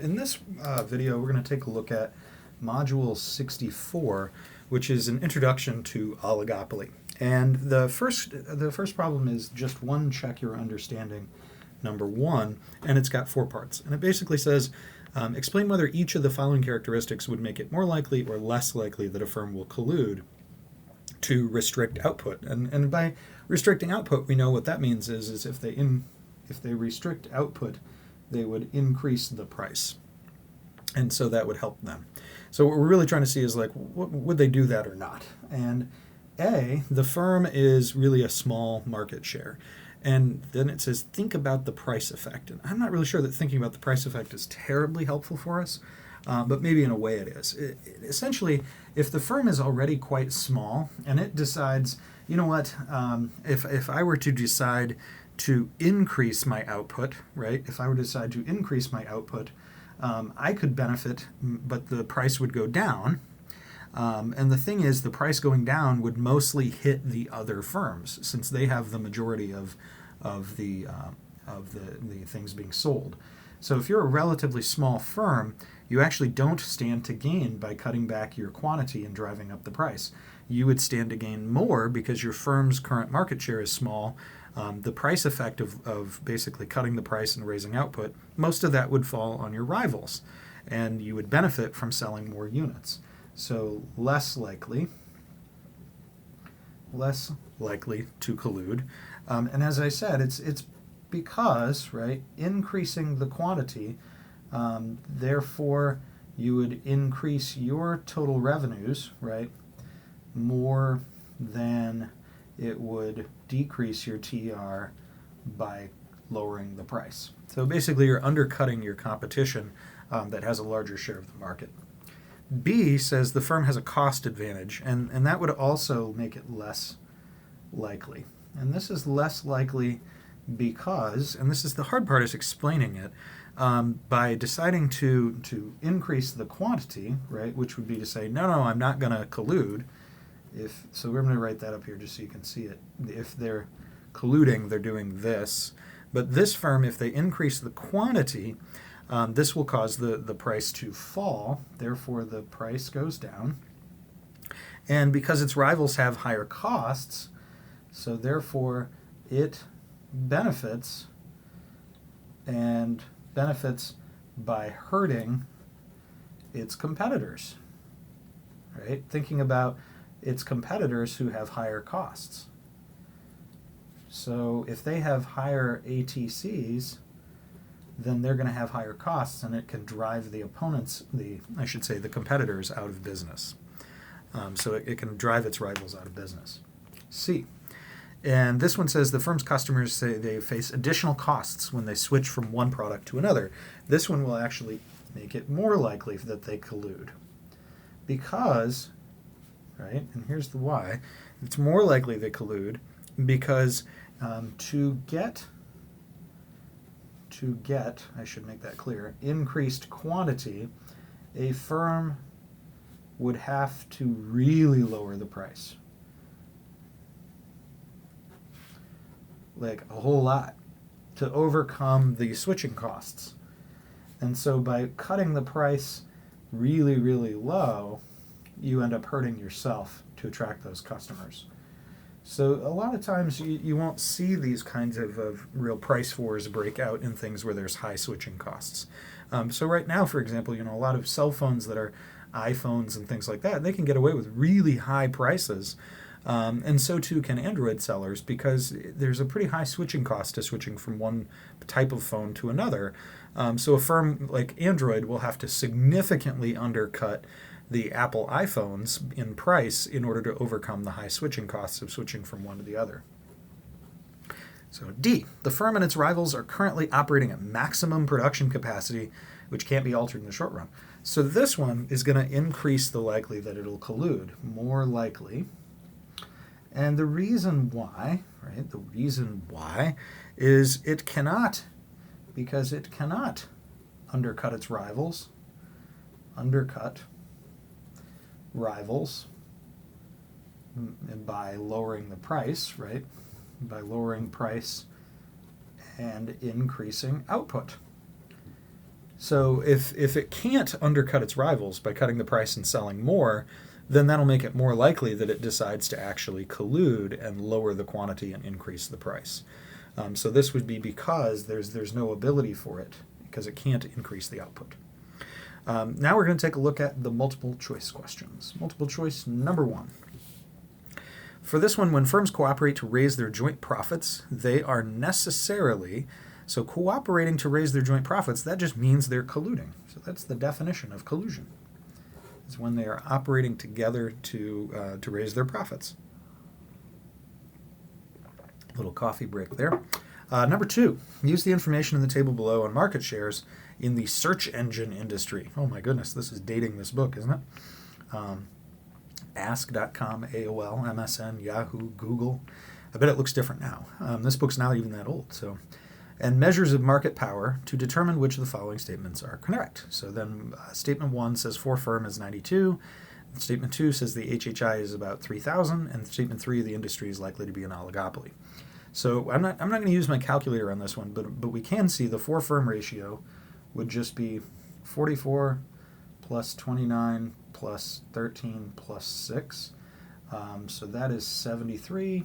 In this video, we're going to take a look at Module 64, which is an introduction to oligopoly. And the first problem is just one check your understanding, number one, and it's got 4 parts. And it basically says, explain whether each of the following characteristics would make it more likely or less likely that a firm will collude to restrict output. And by restricting output, we know what that means is if they restrict output, they would increase the price. And so that would help them. So what we're really trying to see is, like, would they do that or not? And A, the firm is really a small market share. And then it says, think about the price effect. And I'm not really sure that thinking about the price effect is terribly helpful for us, but maybe in a way it is. Essentially, if the firm is already quite small and it decides, you know what, if I were to decide to increase my output, right? If I were to decide to increase my output, I could benefit, but the price would go down. And the thing is, the price going down would mostly hit the other firms, since they have the majority of the things being sold. So if you're a relatively small firm, you actually don't stand to gain by cutting back your quantity and driving up the price. You would stand to gain more because your firm's current market share is small. The price effect of basically cutting the price and raising output, most of that would fall on your rivals, and you would benefit from selling more units. So less likely to collude. And as I said, it's because, right, increasing the quantity, therefore you would increase your total revenues, right, more than it would decrease your TR by lowering the price. So basically you're undercutting your competition that has a larger share of the market. B says the firm has a cost advantage, and that would also make it less likely. And this is less likely because, and this is the hard part, is explaining it, by deciding to increase the quantity, right, which would be to say, no, I'm not going to collude. So we're going to write that up here just so you can see it. If they're colluding, they're doing this. But this firm, if they increase the quantity, this will cause the price to fall. Therefore, the price goes down. And because its rivals have higher costs, so therefore it benefits, and benefits by hurting its competitors, right? Thinking about its competitors who have higher costs. So if they have higher ATCs, then they're going to have higher costs, and it can drive the opponents, the competitors, out of business. So it can drive its rivals out of business. C. And this one says the firm's customers say they face additional costs when they switch from one product to another. This one will actually make it more likely that they collude. Because, right, and here's the why, it's more likely they collude because to get, I should make that clear, increased quantity, a firm would have to really lower the price. Like a whole lot, to overcome the switching costs. And so by cutting the price really, really low, you end up hurting yourself to attract those customers. So a lot of times you won't see these kinds of real price wars break out in things where there's high switching costs. So right now, for example, a lot of cell phones that are iPhones and things like that, they can get away with really high prices. And so too can Android sellers, because there's a pretty high switching cost to switching from one type of phone to another. So a firm like Android will have to significantly undercut the Apple iPhones in price in order to overcome the high switching costs of switching from one to the other. So D, the firm and its rivals are currently operating at maximum production capacity, which can't be altered in the short run. So this one is going to increase the likely that it'll collude, more likely. And the reason why, right, is it cannot, because it cannot undercut its rivals, by lowering the price, right? By lowering price and increasing output. So if it can't undercut its rivals by cutting the price and selling more, then that'll make it more likely that it decides to actually collude and lower the quantity and increase the price. So this would be because there's no ability for it, because it can't increase the output. Now we're going to take a look at the multiple choice questions. Multiple choice number 1. For this one, when firms cooperate to raise their joint profits, they are necessarily, so cooperating to raise their joint profits, that just means they're colluding. So that's the definition of collusion. It's when they are operating together to raise their profits. Little coffee break there. Number 2, use the information in the table below on market shares in the search engine industry. Oh my goodness, this is dating this book, isn't it? Ask.com, AOL, MSN, Yahoo, Google. I bet it looks different now. This book's not even that old. So, and measures of market power to determine which of the following statements are correct. So then statement 1 says for firm is 92. Statement 2 says the HHI is about 3,000. And statement 3, the industry is likely to be an oligopoly. So I'm not going to use my calculator on this one, but we can see the for firm ratio would just be 44 plus 29 plus 13 plus 6. So that is 73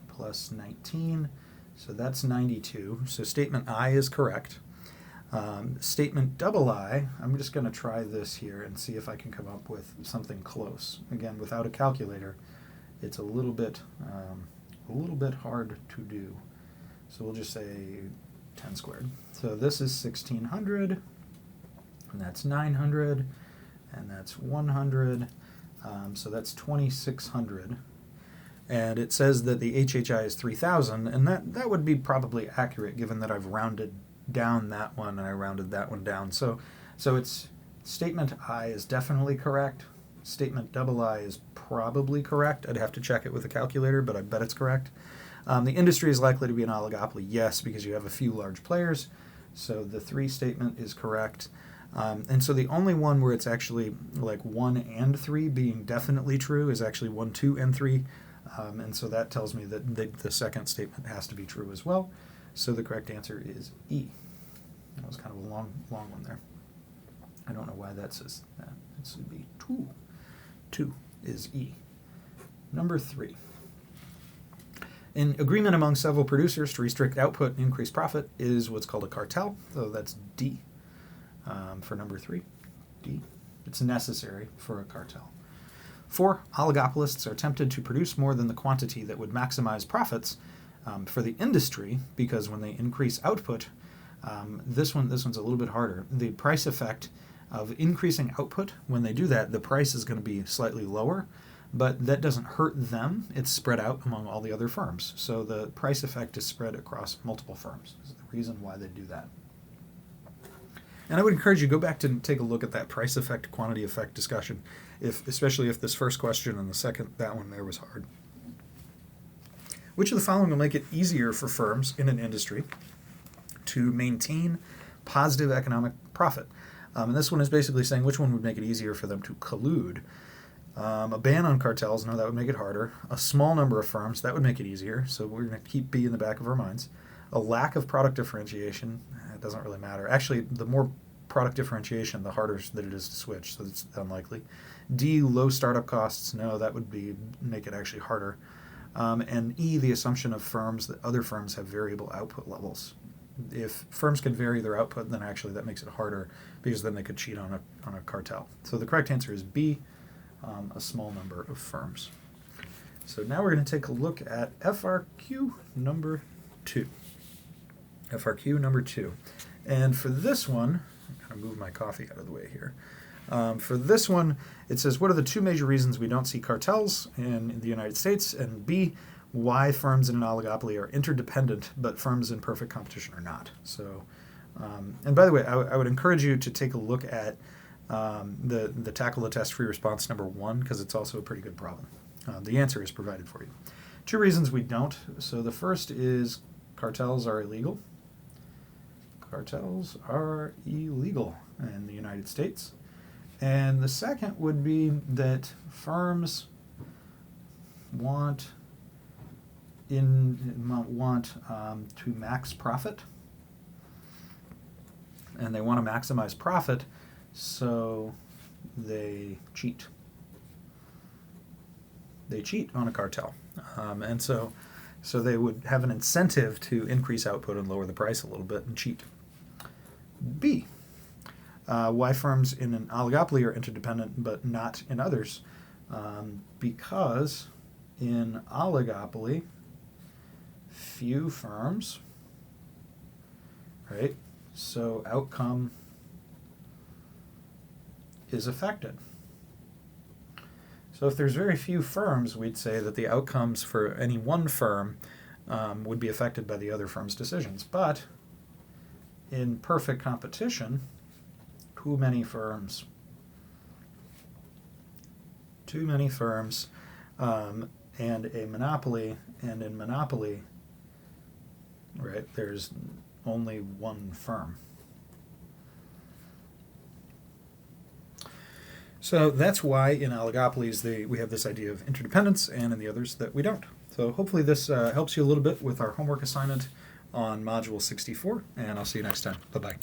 plus 19. So that's 92. So statement I is correct. Statement double I, I'm just going to try this here and see if I can come up with something close. Again, without a calculator, it's a little bit hard to do. So we'll just say 10 squared. So this is 1600, and that's 900, and that's 100. So that's 2600. And it says that the HHI is 3000, and that would be probably accurate given that I've rounded down that one and I rounded that one down. So it's statement I is definitely correct. Statement double I is probably correct. I'd have to check it with a calculator, but I bet it's correct. The industry is likely to be an oligopoly, yes, because you have a few large players. So the 3 statement is correct. And so the only one where it's actually like 1 and 3 being definitely true is actually 1, 2, and 3. And so that tells me that the second statement has to be true as well. So the correct answer is E. That was kind of a long one there. I don't know why that says that. It should be 2. 2 is E. Number 3. An agreement among several producers to restrict output and increase profit is what's called a cartel. So that's D for number 3. D. It's necessary for a cartel. 4, oligopolists are tempted to produce more than the quantity that would maximize profits for the industry, because when they increase output, this one's a little bit harder. The price effect of increasing output, when they do that, the price is going to be slightly lower, but that doesn't hurt them. It's spread out among all the other firms. So the price effect is spread across multiple firms. This is the reason why they do that. And I would encourage you to go back to take a look at that price effect, quantity effect discussion, especially if this first question and the second, that one there was hard. Which of the following will make it easier for firms in an industry to maintain positive economic profit? And this one is basically saying which one would make it easier for them to collude. A ban on cartels, no, that would make it harder. A small number of firms, that would make it easier. So we're going to keep B in the back of our minds. A lack of product differentiation, it doesn't really matter. Actually, the more product differentiation, the harder that it is to switch, so it's unlikely. D, low startup costs, no, that would make it actually harder. And E, the assumption of firms that other firms have variable output levels. If firms can vary their output, then actually that makes it harder, because then they could cheat on a cartel. So the correct answer is B, a small number of firms. So now we're going to take a look at FRQ number 2. FRQ number 2. And for this one, I'm going to move my coffee out of the way here. For this one, it says, what are the 2 major reasons we don't see cartels in the United States? And B, why firms in an oligopoly are interdependent, but firms in perfect competition are not. So, and by the way, I would encourage you to take a look at the Tackle the Test Free Response number 1, because it's also a pretty good problem. The answer is provided for you. 2 reasons we don't. So the first is cartels are illegal. Cartels are illegal in the United States. And the second would be that firms want to max profit. and they want to maximize profit, so they cheat. They cheat on a cartel. And so they would have an incentive to increase output and lower the price a little bit and cheat. B, why firms in an oligopoly are interdependent but not in others. Because in oligopoly, few firms, right? So outcome is affected. So if there's very few firms, we'd say that the outcomes for any one firm would be affected by the other firm's decisions. But in perfect competition, too many firms, and a monopoly, and in monopoly, right, there's only one firm. So that's why in oligopolies we have this idea of interdependence, and in the others that we don't. So hopefully this helps you a little bit with our homework assignment on Module 64, and I'll see you next time. Bye-bye.